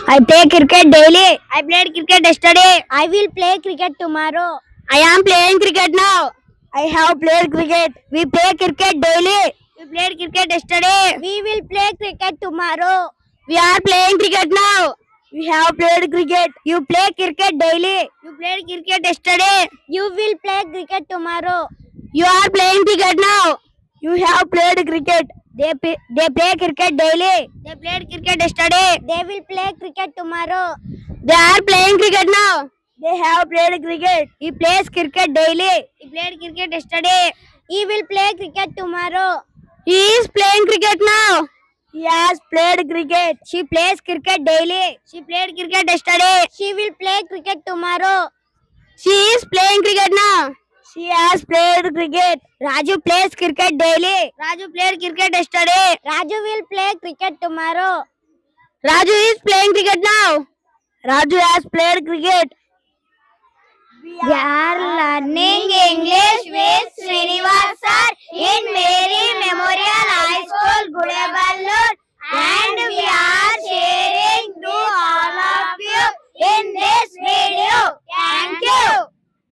I play cricket daily. I played cricket yesterday. I will play cricket tomorrow. I am playing cricket now. I have played cricket. We play cricket daily. We played cricket yesterday. We will play cricket tomorrow. We are playing cricket now. We have played cricket. You play cricket daily. You played cricket yesterday. You will play cricket tomorrow. You are playing cricket now. You have played cricket. They play cricket daily. They played cricket yesterday. They will play cricket tomorrow. They are playing cricket now. They have played cricket. He plays cricket daily. He played cricket yesterday. He will play cricket tomorrow. He is playing cricket now. He has played cricket. She plays cricket daily. She played cricket yesterday. She will play cricket tomorrow. She is playing cricket now. She has played cricket. Raju plays cricket daily. Raju played cricket yesterday. Raju will play cricket tomorrow. Raju is playing cricket now. Raju has played cricket. We are learning English